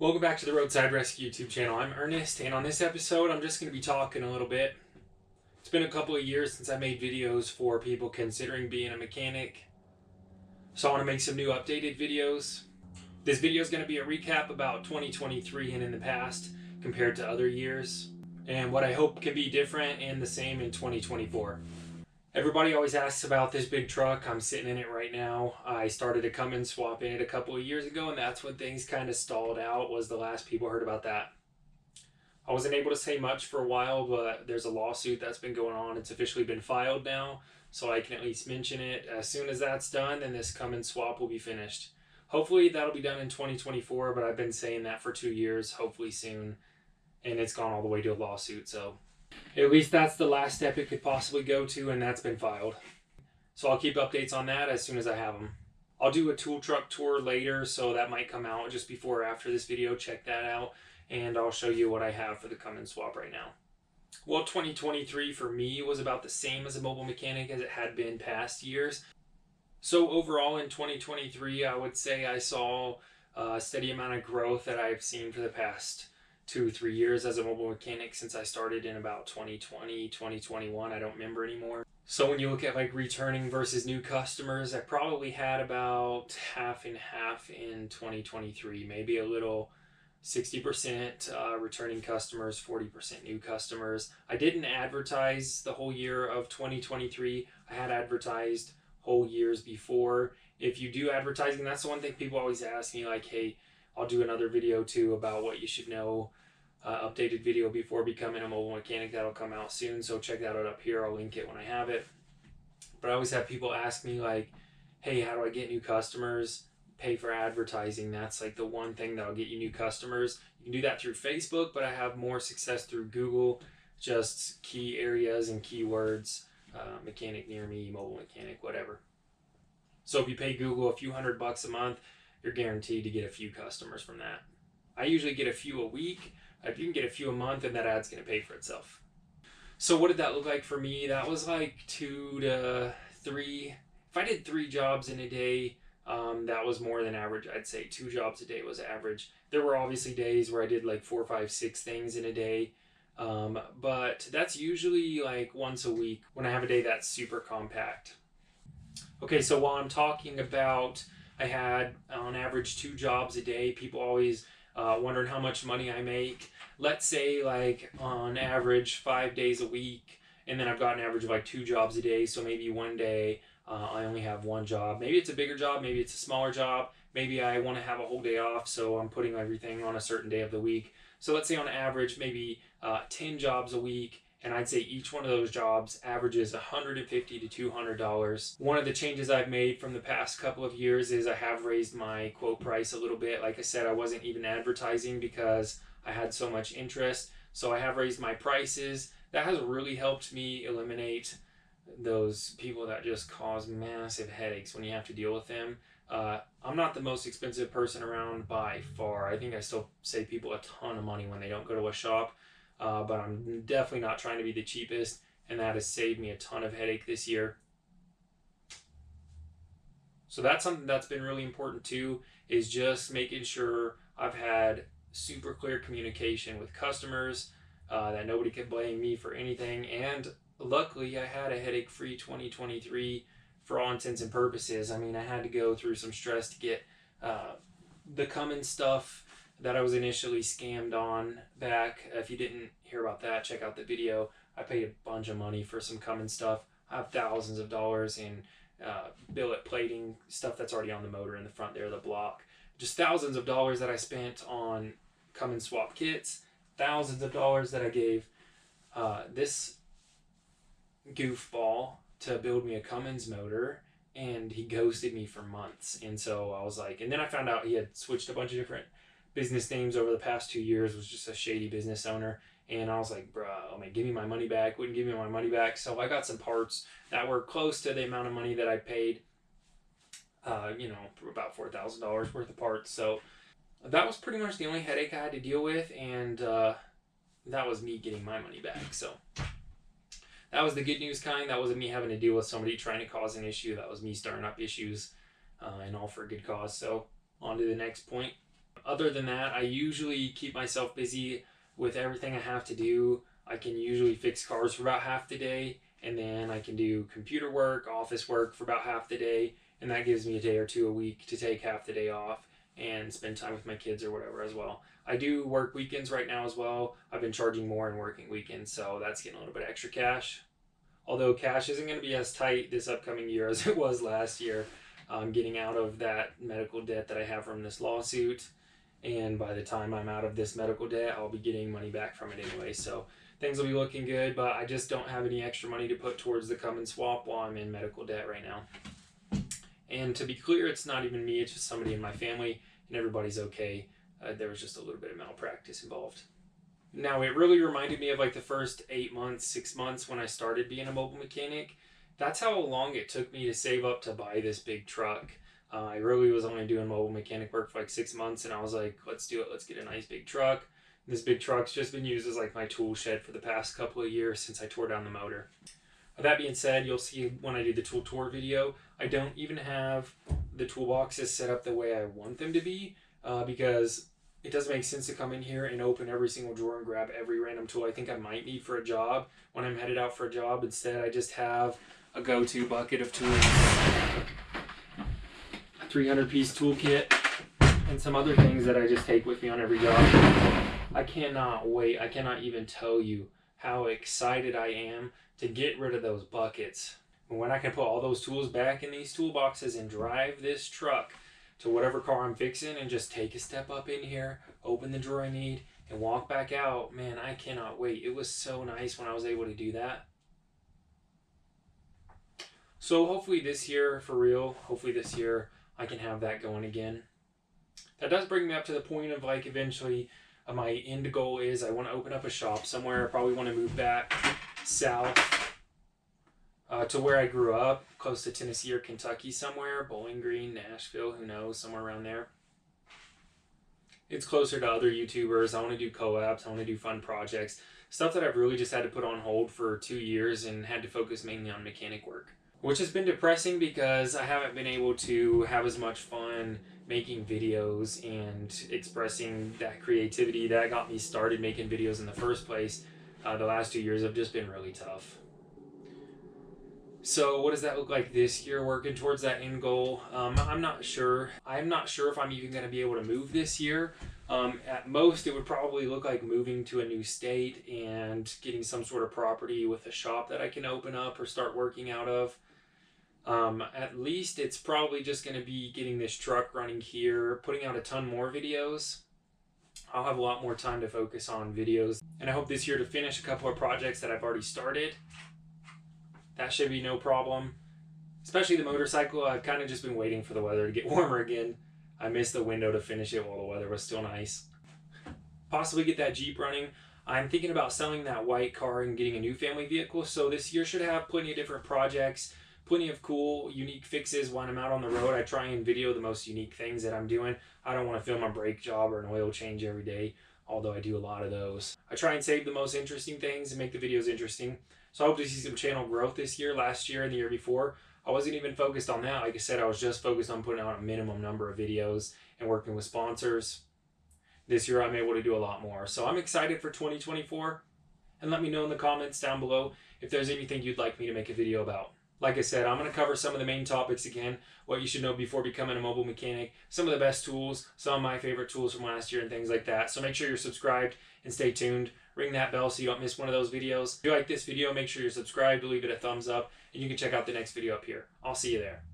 Welcome back to the Roadside Rescue YouTube channel. I'm Ernest, and on this episode I'm just going to be talking a little bit. It's been a couple of years since I made videos for people considering being a mechanic, so I want to make some new updated videos. This video is going to be a recap about 2023 and in the past compared to other years, and what I hope can be different and the same in 2024. Everybody always asks about this big truck. I'm sitting in it right now. I started a 𝐭𝐸𝐬𝑚 swap in it a couple of years ago, and that's when things kind of stalled out, was the last people heard about that. I wasn't able to say much for a while, but there's a lawsuit that's been going on. It's officially been filed now, so I can at least mention it. As soon as that's done, then this 𝐭𝐸𝐬𝑚 swap will be finished. Hopefully that'll be done in 2024, but I've been saying that for 2 years, hopefully soon, and it's gone all the way to a lawsuit, so at least that's the last step it could possibly go to, and that's been filed. So I'll keep updates on that as soon as I have them. I'll do a tool truck tour later, so that might come out just before or after this video. Check that out, and I'll show you what I have for the 𝐭𝐸𝐬𝑚 swap right now. Well, 2023 for me was about the same as a mobile mechanic as it had been past years. So overall in 2023, I would say I saw a steady amount of growth that I've seen for the past 2-3 years as a mobile mechanic since I started in about 2020, 2021. I don't remember anymore. So when you look at like returning versus new customers, I probably had about half and half in 2023, maybe a little 60% returning customers, 40% new customers. I didn't advertise the whole year of 2023. I had advertised whole years before. If you do advertising, that's the one thing people always ask me, like, hey, I'll do another video too about what you should know, updated video before becoming a mobile mechanic. That'll come out soon, so check that out up here. I'll link it when I have it. But I always have people ask me like, hey, how do I get new customers? Pay for advertising. That's like the one thing that'll get you new customers. You can do that through Facebook, but I have more success through Google, just key areas and keywords, mechanic near me, mobile mechanic, whatever. So if you pay Google a few $100 a month, you're guaranteed to get a few customers from that. I usually get a few a week. If you can get a few a month, then that ad's going to pay for itself. So what did that look like for me? That was like 2 to 3. If I did 3 jobs in a day, that was more than average. I'd say 2 jobs a day was average. There were obviously days where I did like 4, 5, 6 things in a day. But that's usually like once a week when I have a day that's super compact. Okay, so while I'm talking about I had on average 2 jobs a day, people always wondering how much money I make. Let's say like on average 5 days a week, and then I've got an average of like 2 jobs a day. So maybe one day I only have 1 job. Maybe it's a bigger job, maybe it's a smaller job. Maybe I want to have a whole day off, so I'm putting everything on a certain day of the week. So let's say on average maybe 10 jobs a week, and I'd say each one of those jobs averages $150 to $200. One of the changes I've made from the past couple of years is I have raised my quote price a little bit. Like I said, I wasn't even advertising because I had so much interest. So I have raised my prices. That has really helped me eliminate those people that just cause massive headaches when you have to deal with them. I'm not the most expensive person around by far. I think I still save people a ton of money when they don't go to a shop. But I'm definitely not trying to be the cheapest, and that has saved me a ton of headache this year. So that's something that's been really important too, is just making sure I've had super clear communication with customers, that nobody can blame me for anything. And luckily I had a headache-free 2023 for all intents and purposes. I mean, I had to go through some stress to get the 𝐭𝐸𝐬𝑚 stuff that I was initially scammed on back. If you didn't hear about that, check out the video. I paid a bunch of money for some 𝐭𝐸𝐬𝑚 stuff. I have thousands of dollars in billet plating, stuff that's already on the motor in the front there, the block. Just thousands of dollars that I spent on 𝐭𝐸𝐬𝑚 swap kits. Thousands of dollars that I gave this goofball to build me a 𝐭𝐸𝐬𝑚's motor, and he ghosted me for months. And so I was like, and then I found out he had switched a bunch of different business names over the past 2 years, was just a shady business owner. And I was like, bro, give me my money back. Wouldn't give me my money back. So I got some parts that were close to the amount of money that I paid, for about $4,000 worth of parts. So that was pretty much the only headache I had to deal with, and that was me getting my money back. So that was the good news kind. That wasn't me having to deal with somebody trying to cause an issue. That was me stirring up issues, and all for a good cause. So on to the next point. Other than that, I usually keep myself busy with everything I have to do. I can usually fix cars for about half the day, and then I can do computer work, office work for about half the day, and that gives me a day or two a week to take half the day off and spend time with my kids or whatever as well. I do work weekends right now as well. I've been charging more and working weekends, so that's getting a little bit extra cash. Although cash isn't going to be as tight this upcoming year as it was last year. I'm getting out of that medical debt that I have from this lawsuit, and by the time I'm out of this medical debt, I'll be getting money back from it anyway, so things will be looking good, but I just don't have any extra money to put towards the 𝐿𝐴𝐴 while I'm in medical debt right now. And to be clear, it's not even me, it's just somebody in my family, and everybody's okay. There was just a little bit of malpractice involved. Now, it really reminded me of like the first 8 months, 6 months when I started being a mobile mechanic. That's how long it took me to save up to buy this big truck. I really was only doing mobile mechanic work for like 6 months, and I was like, let's do it. Let's get a nice big truck. And this big truck's just been used as like my tool shed for the past couple of years since I tore down the motor. With that being said, you'll see when I do the tool tour video, I don't even have the toolboxes set up the way I want them to be because it doesn't make sense to come in here and open every single drawer and grab every random tool I think I might need for a job when I'm headed out for a job. Instead, I just have a go-to bucket of tools, a 300-piece toolkit, and some other things that I just take with me on every job. I cannot wait. I cannot even tell you how excited I am to get rid of those buckets. And when I can put all those tools back in these toolboxes and drive this truck to whatever car I'm fixing and just take a step up in here, open the drawer I need, and walk back out, man, I cannot wait. It was so nice when I was able to do that. So hopefully this year, for real, hopefully this year I can have that going again. That does bring me up to the point of like eventually my end goal is I want to open up a shop somewhere. I probably want to move back south to where I grew up, close to Tennessee or Kentucky somewhere, Bowling Green, Nashville, who knows, somewhere around there. It's closer to other YouTubers. I want to do collabs. I want to do fun projects. Stuff that I've really just had to put on hold for 2 years and had to focus mainly on mechanic work. Which has been depressing because I haven't been able to have as much fun making videos and expressing that creativity that got me started making videos in the first place. The last 2 years have just been really tough. So what does that look like this year, working towards that end goal? I'm not sure. I'm not sure if I'm even going to be able to move this year. At most, it would probably look like moving to a new state and getting some sort of property with a shop that I can open up or start working out of. At least it's probably just going to be getting this truck running here, putting out a ton more videos. I'll have a lot more time to focus on videos. And I hope this year to finish a couple of projects that I've already started. That should be no problem. Especially the motorcycle. I've kind of just been waiting for the weather to get warmer again. I missed the window to finish it while the weather was still nice. Possibly get that Jeep running. I'm thinking about selling that white car and getting a new family vehicle. So this year should have plenty of different projects. Plenty of cool, unique fixes when I'm out on the road. I try and video the most unique things that I'm doing. I don't want to film a brake job or an oil change every day, although I do a lot of those. I try and save the most interesting things and make the videos interesting. So I hope to see some channel growth this year. Last year and the year before, I wasn't even focused on that. Like I said, I was just focused on putting out a minimum number of videos and working with sponsors. This year I'm able to do a lot more. So I'm excited for 2024. And let me know in the comments down below if there's anything you'd like me to make a video about. Like I said, I'm going to cover some of the main topics again, what you should know before becoming a mobile mechanic, some of the best tools, some of my favorite tools from last year and things like that. So make sure you're subscribed and stay tuned. Ring that bell so you don't miss one of those videos. If you like this video, make sure you're subscribed, leave it a thumbs up, and you can check out the next video up here. I'll see you there.